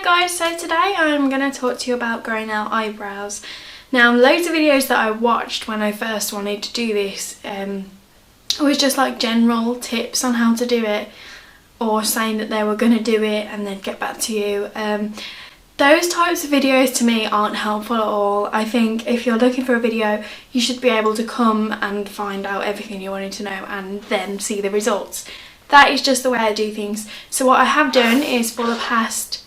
guys, so today I'm going to talk to you about growing out eyebrows. Now, loads of videos that I watched when I first wanted to do this was just like general tips on how to do it, or saying that they were going to do it and then get back to you. Those types of videos to me aren't helpful at all. I think if you're looking for a video, you should be able to come and find out everything you wanted to know and then see the results. That is just the way I do things. So what I have done is, for the past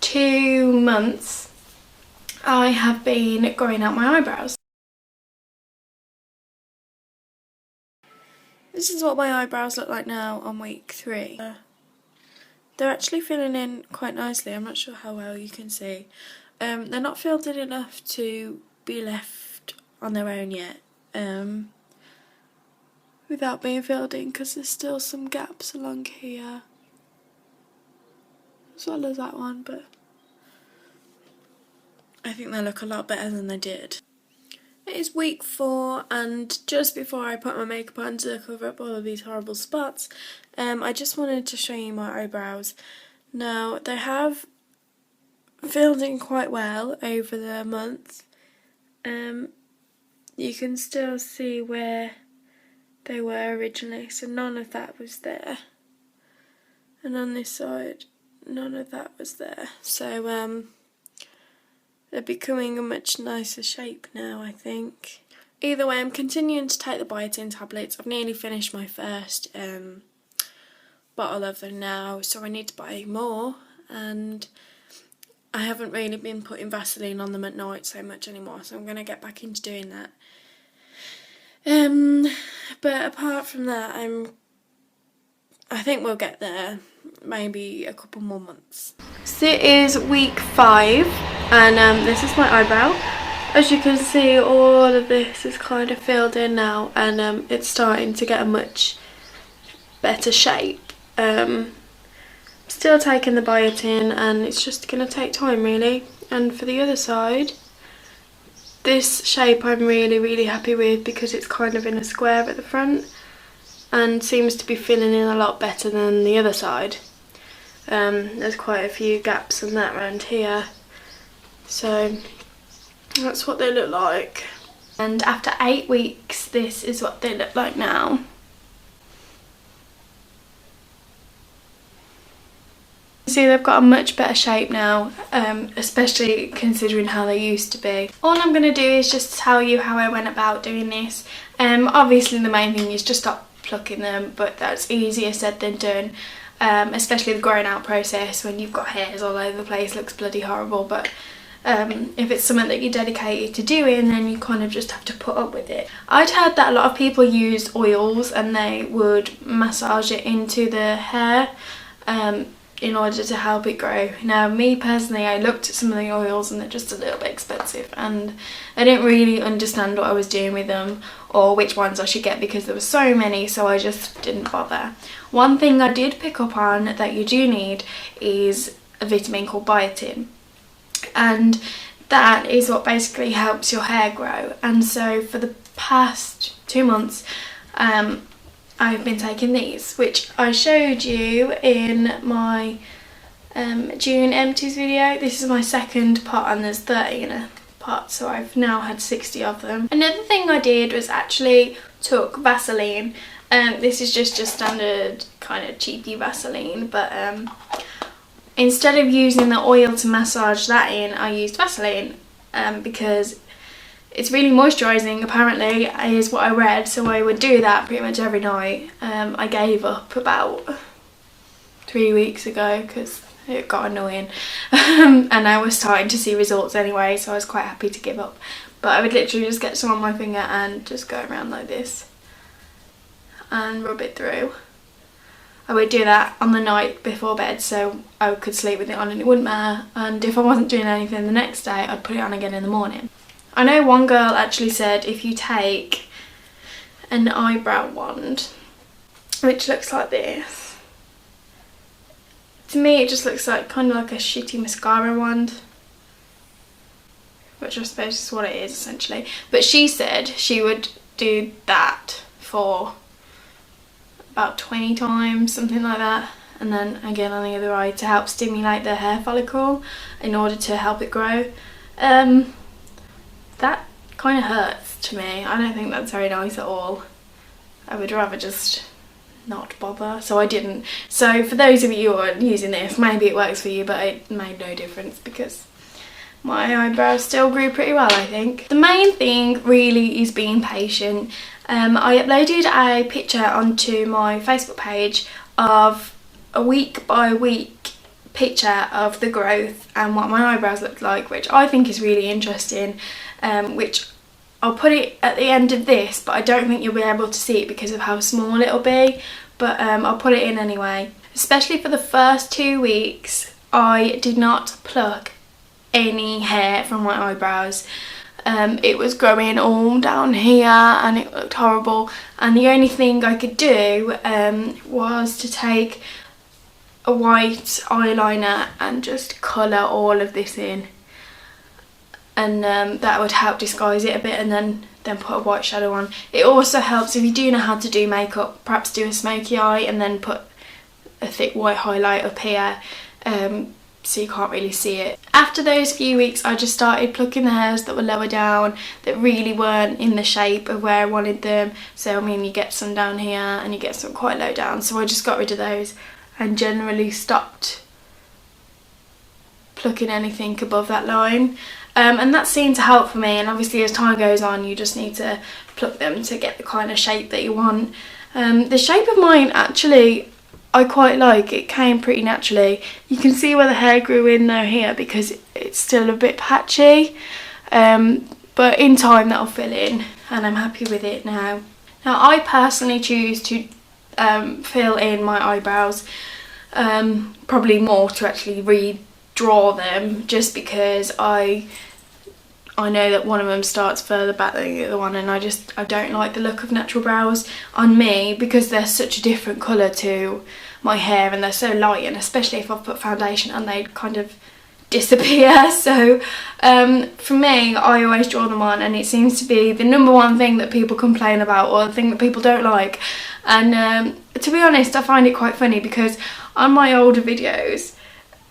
2 months, I have been growing out my eyebrows. This is what my eyebrows look like now on week 3. They're actually filling in quite nicely. I'm not sure how well you can see. They're not filled in enough to be left on their own yet, without being filled in, because there's still some gaps along here, as well as that one, but I think they look a lot better than they did. It is week 4, and just before I put my makeup on to cover up all of these horrible spots, I just wanted to show you my eyebrows. Now, they have filled in quite well over the month. You can still see where they were originally, so none of that was there. And on this side, none of that was there. So, they're becoming a much nicer shape now, I think. Either way, I'm continuing to take the biotin tablets. I've nearly finished my first bottle of them now, so I need to buy more. And I haven't really been putting Vaseline on them at night so much anymore, so I'm going to get back into doing that. But apart from that, I think we'll get there. Maybe a couple more months. So it is week 5, and this is my eyebrow. As you can see, all of this is kind of filled in now, and it's starting to get a much better shape. Still taking the biotin, and it's just going to take time really. And for the other side, this shape I'm really happy with, because it's kind of in a square at the front and seems to be filling in a lot better than the other side. There's quite a few gaps in that around here, so that's what they look like. And after 8 weeks, this is what they look like now. See, they've got a much better shape now, especially considering how they used to be. All I'm going to do is just tell you how I went about doing this. Obviously the main thing is just stop plucking them, but that's easier said than done. Especially the growing out process, when you've got hairs all over the place, looks bloody horrible. But if it's something that you're dedicated to doing, then you kind of just have to put up with it. I'd heard that a lot of people used oils and they would massage it into the hair in order to help it grow. Now, me personally, I looked at some of the oils and they're just a little bit expensive, and I didn't really understand what I was doing with them or which ones I should get, because there were so many, so I just didn't bother. One thing I did pick up on that you do need is a vitamin called biotin, and that is what basically helps your hair grow. And so for the past 2 months, I've been taking these, which I showed you in my June empties video. This is my second pot, and there's 30 in a pot, so I've now had 60 of them. Another thing I did was actually took Vaseline. This is just standard kind of cheapy Vaseline, but instead of using the oil to massage that in, I used Vaseline because it's really moisturising, apparently, is what I read, so I would do that pretty much every night. I gave up about 3 weeks ago because it got annoying, and I was starting to see results anyway, so I was quite happy to give up. But I would literally just get some on my finger and just go around like this and rub it through. I would do that on the night before bed, so I could sleep with it on and it wouldn't matter, and if I wasn't doing anything the next day, I'd put it on again in the morning. I know one girl actually said if you take an eyebrow wand, which looks like this, to me it just looks like kind of like a shitty mascara wand, which I suppose is what it is essentially. But she said she would do that for about 20 times, something like that, and then again on the other eye to help stimulate the hair follicle in order to help it grow. That kind of hurts to me. I don't think that's very nice at all. I would rather just not bother, so I didn't. So for those of you who are using this, maybe it works for you, but it made no difference because my eyebrows still grew pretty well, I think. The main thing really is being patient. I uploaded a picture onto my Facebook page of a week by week picture of the growth and what my eyebrows looked like, which I think is really interesting, which I'll put it at the end of this, but I don't think you'll be able to see it because of how small it'll be, but I'll put it in anyway. Especially for the first 2 weeks, I did not pluck any hair from my eyebrows. It was growing all down here and it looked horrible, and the only thing I could do was to take a white eyeliner and just colour all of this in, and that would help disguise it a bit, and then put a white shadow on. It also helps if you do know how to do makeup, perhaps do a smoky eye and then put a thick white highlight up here, so you can't really see it. After those few weeks, I just started plucking the hairs that were lower down, that really weren't in the shape of where I wanted them. So I mean, you get some down here and you get some quite low down, so I just got rid of those and generally stopped plucking anything above that line. And that seemed to help for me, and obviously as time goes on you just need to pluck them to get the kind of shape that you want. The shape of mine actually I quite like. It came pretty naturally. You can see where the hair grew in though here because it's still a bit patchy, but in time that'll fill in and I'm happy with it now. Now I personally choose to fill in my eyebrows, probably more to actually redraw them, just because I know that one of them starts further back than the other one, and I don't like the look of natural brows on me because they're such a different colour to my hair and they're so light, and especially if I've put foundation on they kind of disappear. So for me, I always draw them on, and it seems to be the #1 thing that people complain about, or the thing that people don't like. And to be honest, I find it quite funny because on my older videos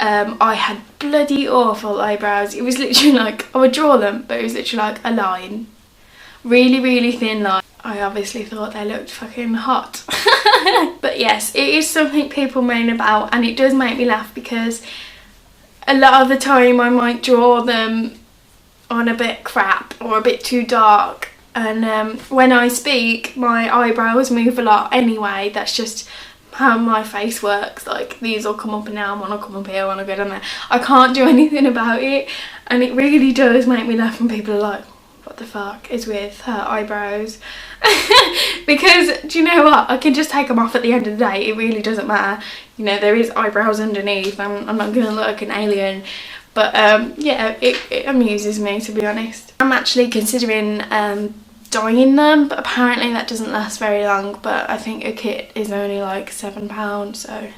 I had bloody awful eyebrows. It was literally like, I would draw them, but it was literally like a line, really really thin line. I obviously thought they looked fucking hot. But yes, it is something people moan about, and it does make me laugh because a lot of the time I might draw them on a bit crap or a bit too dark, and when I speak my eyebrows move a lot anyway. That's just how my face works. Like, these will come up and down, one will come up here, one will go down there. I can't do anything about it, and it really does make me laugh when people are like, what the fuck is with her eyebrows? Because do you know what, I can just take them off at the end of the day. It really doesn't matter, you know, there is eyebrows underneath. I'm not gonna look like an alien. But yeah, it amuses me, to be honest. I'm actually considering dyeing them, but apparently that doesn't last very long. But I think a kit is only like £7, so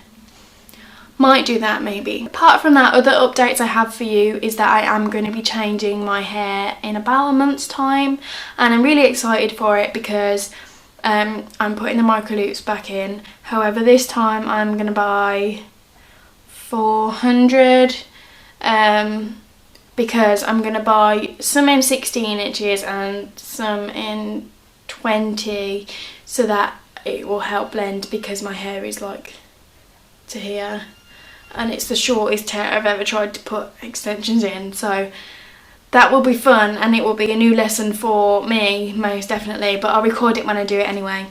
might do that maybe. Apart from that, other updates I have for you is that I am going to be changing my hair in about a month's time, and I'm really excited for it because I'm putting the micro loops back in. However, this time I'm going to buy 400 because I'm going to buy some in 16 inches and some in 20, so that it will help blend, because my hair is like to here and it's the shortest hair I've ever tried to put extensions in. So that will be fun, and it will be a new lesson for me most definitely, but I'll record it when I do it anyway.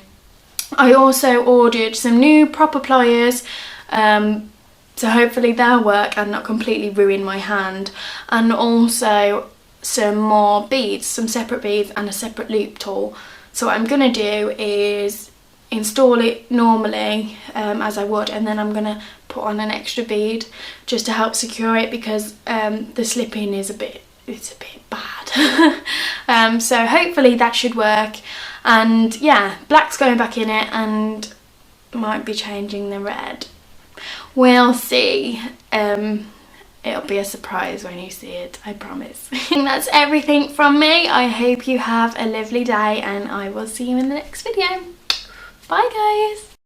I also ordered some new proper pliers, so hopefully they'll work and not completely ruin my hand, and also some more beads, some separate beads and a separate loop tool. So what I'm going to do is install it normally as I would, and then I'm going to put on an extra bead just to help secure it, because the slipping is a bit bad. So hopefully that should work, and yeah, black's going back in it and might be changing the red. We'll see. It'll be a surprise when you see it, I promise. And that's everything from me. I hope you have a lovely day, and I will see you in the next video. Bye guys.